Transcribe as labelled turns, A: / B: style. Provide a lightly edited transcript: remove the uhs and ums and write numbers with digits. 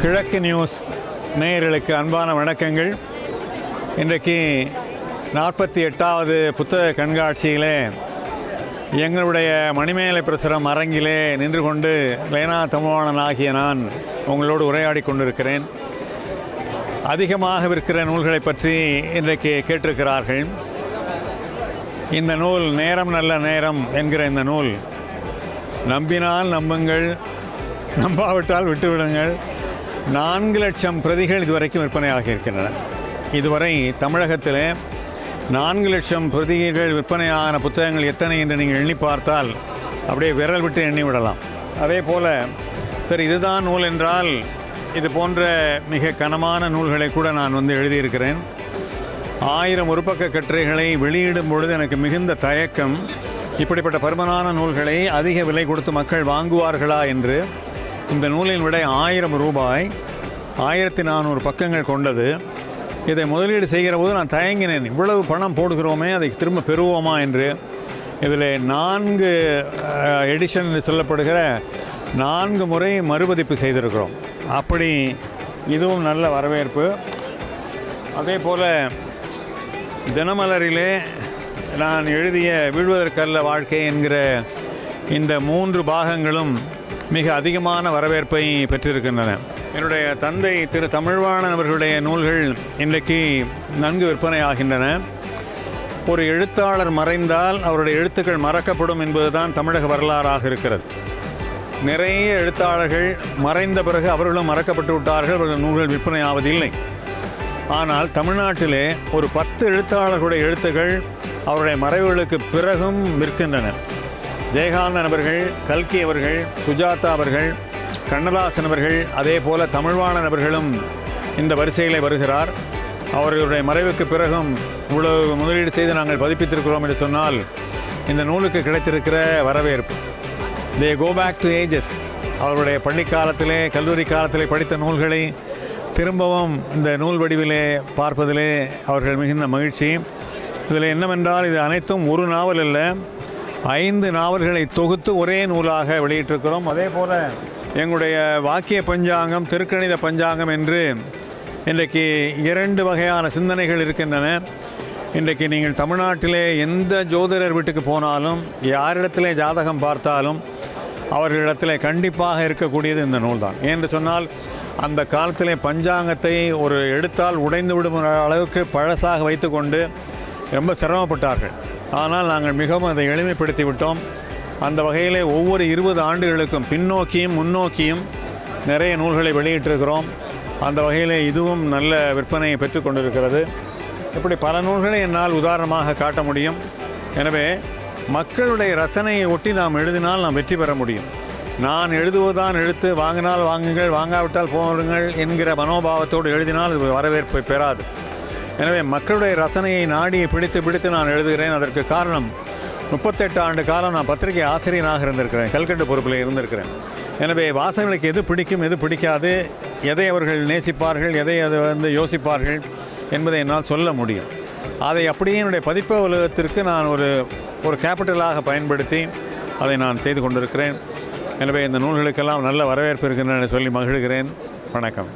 A: கிழக்கு நியூஸ் நேயர்களுக்கு அன்பான வணக்கங்கள். இன்றைக்கு 48வது புத்தக கண்காட்சியிலே எங்களுடைய மணிமேலை பிரசுரம் அரங்கிலே நின்று கொண்டு லேனா தமிழ்வாணன் ஆகிய நான் உங்களோடு உரையாடி கொண்டிருக்கிறேன். அதிகமாக விற்கிற நூல்களை பற்றி இன்றைக்கு கேட்டிருக்கிறார்கள். இந்த நூல் நேரம் நல்ல நேரம் என்கிற இந்த நூல் நம்பினால் நம்புங்கள், நம்பாவிட்டால் விட்டுவிடுங்கள். 4 லட்சம் பிரதிகள் இதுவரைக்கும் விற்பனையாகி இருக்கின்றன. இதுவரை தமிழகத்தில் 4 லட்சம் பிரதிகள் விற்பனையான புத்தகங்கள் எத்தனை என்று நீங்கள் எண்ணி பார்த்தால் அப்படியே விரல் விட்டு எண்ணி விடலாம். அதே போல் சரி, இதுதான் நூல் என்றால் இது போன்ற மிக கனமான நூல்களை கூட நான் எழுதியிருக்கிறேன். 1000 ஒரு பக்க கட்டுரைகளை வெளியிடும் பொழுது எனக்கு மிகுந்த தயக்கம். இப்படிப்பட்ட பருமனான நூல்களை அதிக விலை கொடுத்து மக்கள் வாங்குவார்களா என்று. இந்த நூலின் விலை 1000 ரூபாய், 1400 பக்கங்கள் கொண்டது. இதை முதலீடு செய்கிற போது நான் தயங்கினேன், இவ்வளவு பணம் போடுகிறோமே, அதை திரும்ப பெறுவோமா என்று. இதில் 4 எடிஷன் என்று சொல்லப்படுகிற 4 முறை மறுபதிப்பு செய்திருக்கிறோம். அப்படி இதுவும் நல்ல வரவேற்பு. அதே போல் தினமலரிலே நான் எழுதிய வீழ்வதற்கல்ல வாழ்க்கை என்கிற இந்த 3 பாகங்களும் மிக அதிகமான வரவேற்பை பெற்றிருக்கின்றன. என்னுடைய தந்தை திரு தமிழ்வாணன் அவர்களுடைய நூல்கள் இன்றைக்கு நன்கு விற்பனையாகின்றன. ஒரு எழுத்தாளர் மறைந்தால் அவருடைய எழுத்துக்கள் மறக்கப்படும் என்பதுதான் தமிழக வரலாறாக இருக்கிறது. நிறைய எழுத்தாளர்கள் மறைந்த பிறகு அவர்களும் மறக்கப்பட்டு விட்டார்கள், அவர்கள் நூல்கள் விற்பனை ஆவதில்லை. ஆனால் தமிழ்நாட்டிலே ஒரு 10 எழுத்தாளர்களுடைய எழுத்துக்கள் அவருடைய மறைவுகளுக்கு பிறகும் விற்கின்றன. ஜெயகாந்தன் அவர்கள், கல்கி அவர்கள், சுஜாதா அவர்கள், கண்ணதாசன் அவர்கள், அதே போல் தமிழ்வாணன் அவர்களும் இந்த வரிசையிலே வருகிறார். அவர்களுடைய மறைவுக்கு பிறகும் இவ்வளவு முதலீடு செய்து நாங்கள் பதிப்பித்திருக்கிறோம் என்று சொன்னால் இந்த நூலுக்கு கிடைத்திருக்கிற வரவேற்பு. தே கோ பேக் டு ஏஜஸ். அவருடைய பள்ளி காலத்திலே, கல்லூரி காலத்திலே படித்த நூல்களை திரும்பவும் இந்த நூல் வடிவிலே பார்ப்பதிலே அவர்கள் மிகுந்த மகிழ்ச்சி. இதில் என்னவென்றால் இது அனைத்தும் ஒரு நாவல் அல்ல, 5 நாவல்களை தொகுத்து ஒரே நூலாக வெளியிட்டிருக்கிறோம். அதே போல் எங்களுடைய வாக்கிய பஞ்சாங்கம், திருக்கணித பஞ்சாங்கம் என்று இன்றைக்கு 2 வகையான சிந்தனைகள் இருக்கின்றன. இன்றைக்கு நீங்கள் தமிழ்நாட்டிலே எந்த ஜோதிடர் வீட்டுக்கு போனாலும், யாரிடத்திலே ஜாதகம் பார்த்தாலும் அவர்களிடத்தில் கண்டிப்பாக இருக்கக்கூடியது இந்த நூல் தான். ஏன்னு சொன்னால் அந்த காலத்திலே பஞ்சாங்கத்தை ஒரு எடுத்தால் உடைந்து விடும் அளவுக்கு பழசாக வைத்து கொண்டு ரொம்ப சிரமப்பட்டார்கள். ஆனால் நாங்கள் மிகவும் அதை எளிமைப்படுத்தி விட்டோம். அந்த வகையிலே ஒவ்வொரு 20 ஆண்டுகளுக்கும் பின்னோக்கியும் முன்னோக்கியும் நிறைய நூல்களை வெளியிட்டிருக்கிறோம். அந்த வகையில் இதுவும் நல்ல விற்பனையை பெற்றுக்கொண்டிருக்கிறது. இப்படி பல நூல்களை என்னால் உதாரணமாக காட்ட முடியும். எனவே மக்களுடைய ரசனையை ஒட்டி நாம் எழுதினால் நாம் வெற்றி பெற முடியும். நான் எழுதுவதுதான் எழுத்து, வாங்கினால் வாங்குங்கள், வாங்காவிட்டால் போடுங்கள் என்கிற மனோபாவத்தோடு எழுதினால் இது வரவேற்பை பெறாது. எனவே மக்களுடைய ரசனையை நாடியை பிடித்து நான் எழுதுகிறேன். அதற்கு காரணம் 38 ஆண்டு காலம் நான் பத்திரிகை ஆசிரியனாக இருந்திருக்கிறேன், கல்கட்டு பொறுப்பில் இருந்திருக்கிறேன். எனவே வாசகர்களுக்கு எது பிடிக்கும், எது பிடிக்காது, எதை அவர்கள் நேசிப்பார்கள், எதை அதை யோசிப்பார்கள் என்பதை என்னால் சொல்ல முடியும். அதை அப்படியே என்னுடைய பதிப்பு உலகத்திற்கு நான் ஒரு கேபிட்டலாக பயன்படுத்தி அதை நான் செய்து கொண்டிருக்கிறேன். எனவே இந்த நூல்களுக்கெல்லாம் நல்ல வரவேற்பு இருக்கின்றன சொல்லி மகிழ்கிறேன். வணக்கம்.